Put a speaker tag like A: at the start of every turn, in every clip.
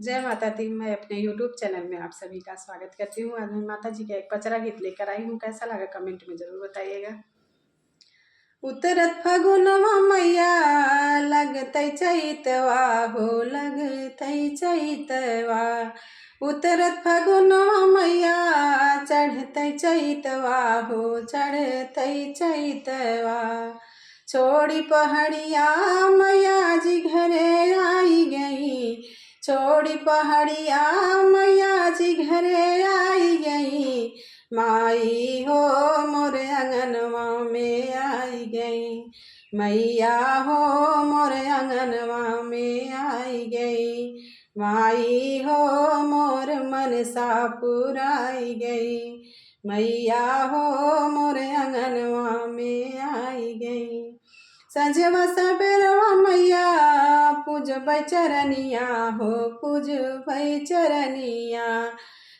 A: जय माता दी। मैं अपने YouTube चैनल में आप सभी का स्वागत करती हूँ। आज मैं माता जी का एक पचरा गीत लेकर आई हूँ। कैसा लगा कमेंट में ज़रूर बताइएगा। उतरत फगुनवा मैया लगतै चैतवा हो लगतै चैतवा। उतरत फगुनवा मैया चढ़तै चैतवा हो चढ़तै चैतवा। छोड़ी पहाड़िया मैया जी घरे आई गई। छोड़ी पहाड़िया मैया जी घरे आई गई। माई हो मोर अंगनवा में आई गई। मैया हो मोर अंगनवा में आई गई। माई हो मोर मनसा पुराई गई। मैया हो मोर अंगनवा में आई गई। संझवा सबेरवा मैया पूजबै चरनिया हो पूजबै चरनिया।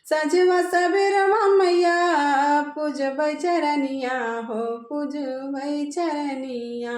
A: संझवा सबेरवा मैया पूजबै चरनिया हो पूजबै चरनिया।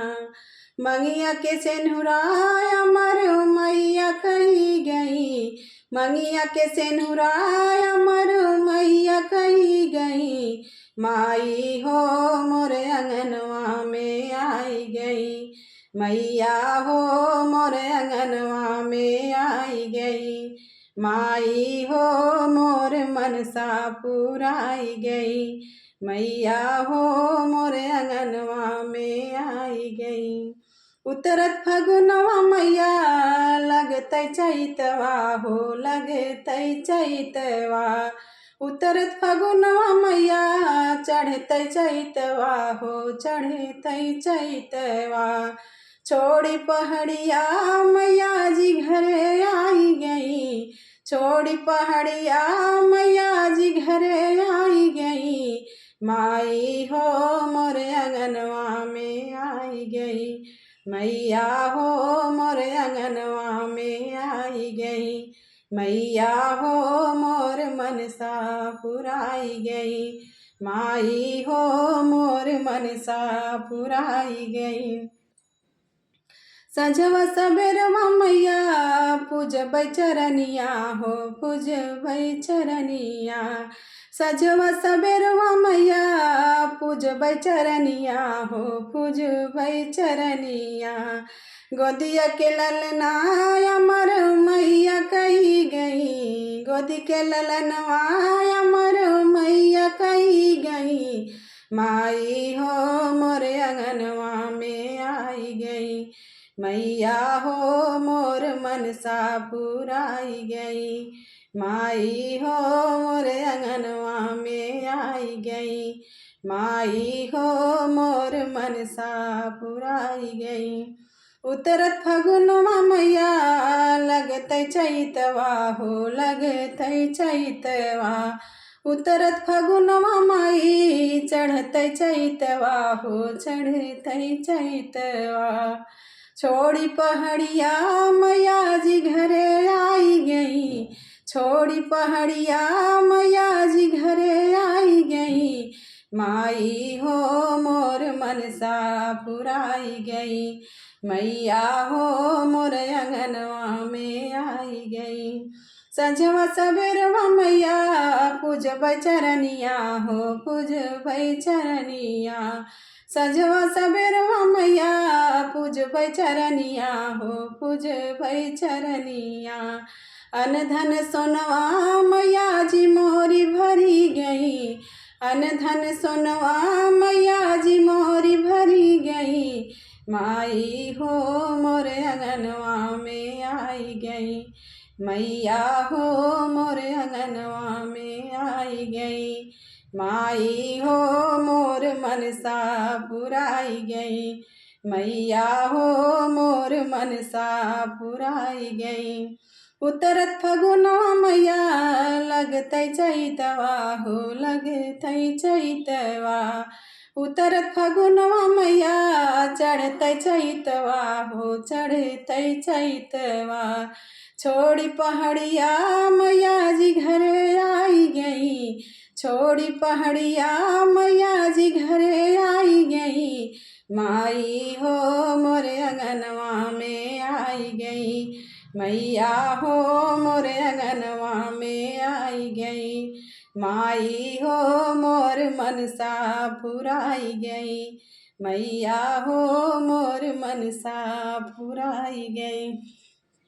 A: मंगिया के सेनुराय अमर मैया कही गई। मंगिया के सेनुराय अमर मैया कही गई। माई हो मोर अंगनवा में आई गई। मैया हो मोर अंगनवा में आई गई। माई हो मोर मनसा पुराई गई। मैया हो मोर अंगनवा में आई गई। उतरत फगुनवा मैया लगतै चैतवा हो लगतै चैतवा। उतरत फगुनवा मैया चढ़तै चैतवा हो चढ़तै चैतवा। छोड़ी पहाड़िया मैया जी घरे आई गई। छोड़ी पहाड़िया मैया जी घरे आई गई। माई हो मोर अंगनवा में आई गई। मैया हो मोर अंगनवा में आई गई। मैया हो मोर मनसा पुराई गई। माई हो मोर मनसा पुराई गई। संझवा सबेरवा मैया पूजबै चरनिया हो पूजबै चरनिया। संझवा सबेरवा मैया पूजबै चरनिया हो पूजबै चरनिया। गोदिया के ललना अमर मैया कही गई। गोदी के ललनवा अमर मैया कही गई। माई हो मोर अंगनवा में आई गई। मैया हो मोर मनसा पुराई गई। माई हो मोर अंगनवा में आई गई। माई हो मोर मनसा पुराई गई। उतरत फगुनवा मैया लगतै चैतवा हो लगतै चैतवा। उतरत फगुनवा माई चढ़तै चैतवा हो चढ़तै चैतवा। छोड़ी पहाड़िया मैया जी घरे आई गई। छोड़ी पहाड़िया मैया जी घरे आई गई। माई हो मोर मनसा पुराई गई। मैया हो मोर अंगनवा में आई गई। संझवा सबेरवा मैया पूजबै चरनिया हो पूजबै चरनिया। संझवा सबेरवा मैया पूजबै चरनिया हो पूजबै चरनिया। अन धन सोनवा मैया जी मोरी भरी गई। अन धन सोनवा मैया जी मोरी भरी गई। माई हो मोर अंगनवा में आई गई। मैया हो मोर अंगनवा में आई गई। माई हो मोर मनसा पुराई गई। मैया हो मोर मनसा पुराई गई। उतरत फगुनवा मैया लगतै चैतवा हो लगतै चैतवा। उतरत फगुनवा मैया चढ़तै चैतवा हो चढ़तै चैतवा। छोड़ी पहाड़िया मैया जी घरे आई गई। छोड़ी पहाड़िया मैया जी घरे आई गई। माई हो मोर अंगनवा में आई गई। मैया हो मोरे अंगनवा में आई गई, माई हो मोर मनसा पुराई गई, मैया हो मोर मनसा पुराई गई।